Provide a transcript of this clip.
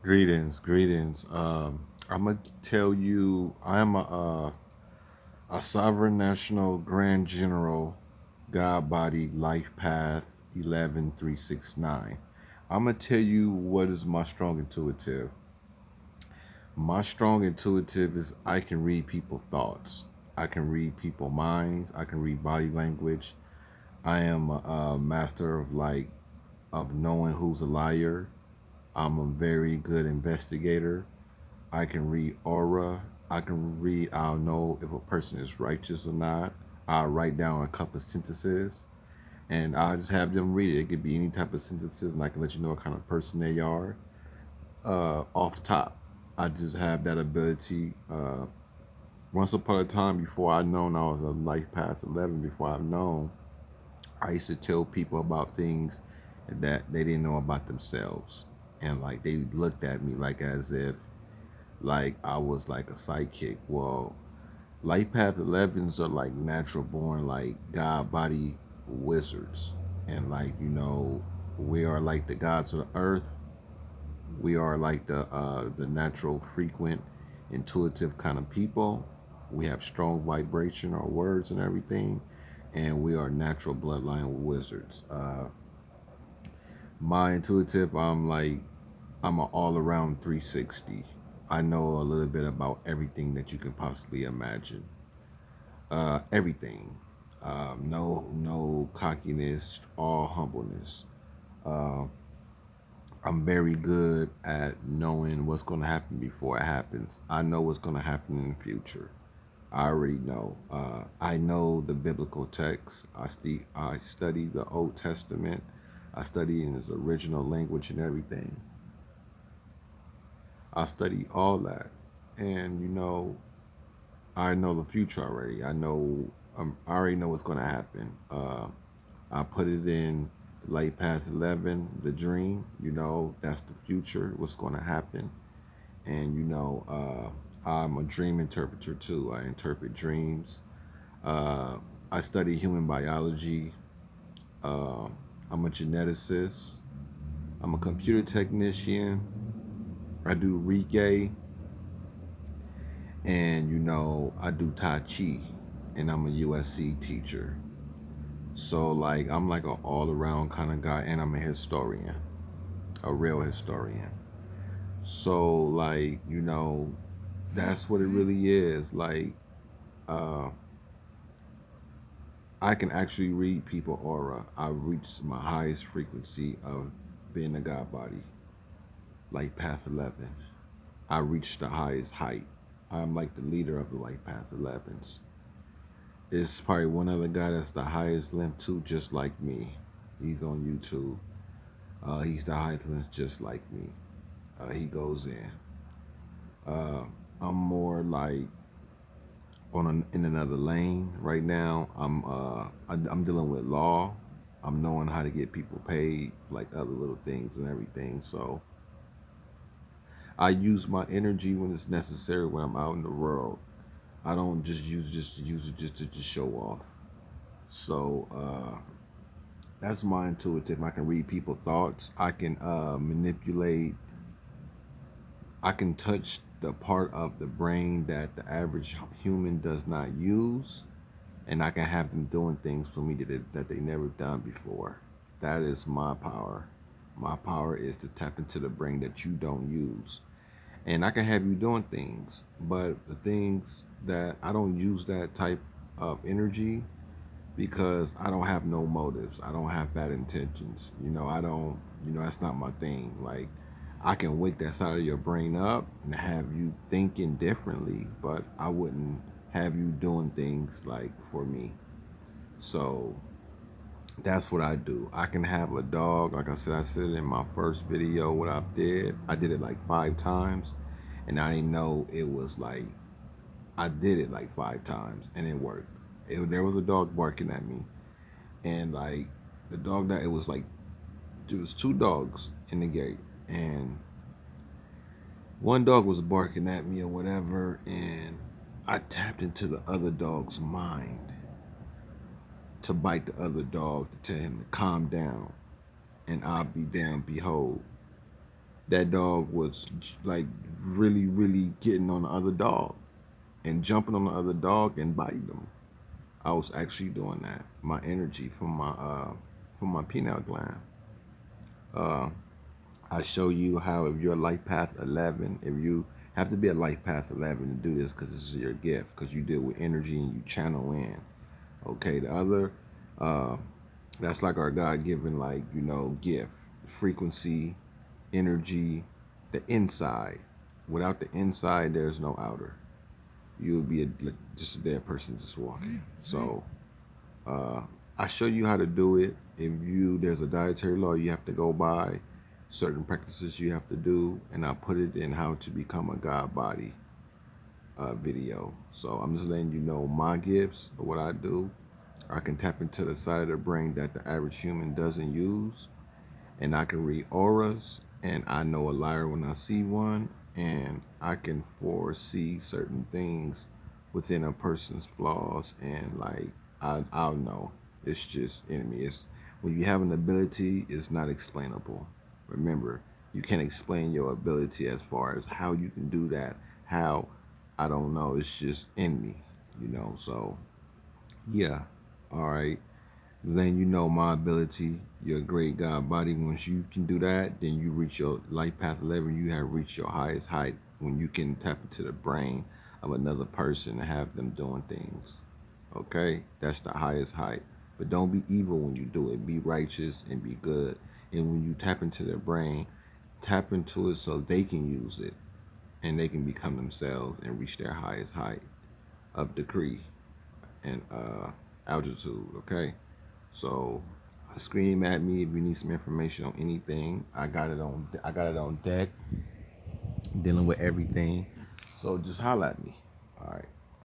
Greetings. I'm gonna tell you, I am a sovereign national grand general, God body, Lifepath 11369. I'm gonna tell you what is my strong intuitive. My strong intuitive is I can read people's thoughts. I can read people's minds. I can read body language. I am a master of knowing who's a liar. I'm a very good investigator. I can read aura. I'll know if a person is righteous or not. I'll write down a couple of sentences and I'll just have them read it. It could be any type of sentences and I can let you know what kind of person they are off top. I just have that ability. Once upon a time, before I known I was a life path 11, before I've known, I used to tell people about things that they didn't know about themselves. And like they looked at me like as if like I was like a psychic. Well, Life Path 11s are like natural born, like God body wizards. And like, we are like the gods of the earth. We are like the natural, frequent, intuitive kind of people. We have strong vibration, our words and everything. And we are natural bloodline wizards. My intuitive, I'm an all around 360. I know a little bit about everything that you can possibly imagine. Everything. No cockiness, all humbleness. Uh, I'm very good at knowing what's going to happen before it happens. I know what's going to happen in the future. I already know. I know the biblical text. I study the Old Testament. I study in its original language and everything. I study all that, and I know the future already. I already know what's going to happen. I put it in the Light Path 11, the dream. That's the future. What's going to happen, and I'm a dream interpreter too. I interpret dreams. Uh, I study human biology. Uh, I'm a geneticist. I'm a computer technician. I do Reiki, and I do Tai Chi, and I'm a USC teacher. So like I'm like an all around kind of guy, and I'm a historian, a real historian. So like that's what it really is. Like uh, I can actually read people aura. I reach my highest frequency of being a God body, like Path 11. I reach the highest height. I'm like the leader of the Light Path 11s. It's probably one other guy that's the highest length too, just like me. He's on YouTube. He's the highest length just like me. He goes in. Uh, I'm more like in another lane right now. I'm dealing with law. I'm knowing how to get people paid, like other little things and everything. So I use my energy when it's necessary when I'm out in the world. I don't just use it just to just show off. So that's my intuitive. I can read people's thoughts. I can manipulate. I can touch the part of the brain that the average human does not use, and I can have them doing things for me that they never done before. That is my power. My power is to tap into the brain that you don't use. And I can have you doing things, but the things that I don't use that type of energy because I don't have no motives. I don't have bad intentions. I don't, that's not my thing. Like, I can wake that side of your brain up and have you thinking differently, but I wouldn't have you doing things like for me. So that's what I do. I can have a dog. Like I said in my first video, what I did. I did it like 5 times, and I didn't know it was like I did it like 5 times, and it worked. There was a dog barking at me, and like the dog that it was like there was 2 dogs in the gate, and one dog was barking at me or whatever, and I tapped into the other dog's mind to bite the other dog to tell him to calm down, and I'll be damned, behold, that dog was like really, really getting on the other dog and jumping on the other dog and biting them. I was actually doing that. My energy from my pineal gland. Uh, I show you how if you're life path 11, if you have to be a life path 11 to do this because this is your gift because you deal with energy and you channel in. Okay, the other, uh, that's like our God given like gift, frequency, energy, the inside. Without the inside, there's no outer. You would be just a dead person just walking. So uh, I show you how to do it. If there's a dietary law you have to go by, certain practices you have to do, and I put it in how to become a God body video. So I'm just letting you know my gifts, what I do. I can tap into the side of the brain that the average human doesn't use, and I can read auras, and I know a liar when I see one, and I can foresee certain things within a person's flaws, and like I'll know. It's just in me. It's when you have an ability, it's not explainable. Remember, you can't explain your ability as far as how you can do that. How I don't know. It's just in me. So yeah, all right. Then my ability, your great God body. Once you can do that, then you reach your life path 11. You have reached your highest height when you can tap into the brain of another person and have them doing things. Okay, that's the highest height. But don't be evil when you do it. Be righteous and be good. And when you tap into their brain, tap into it so they can use it and they can become themselves and reach their highest height of decree and altitude. Okay. So scream at me if you need some information on anything. I got it on deck, dealing with everything. So just holla at me. All right.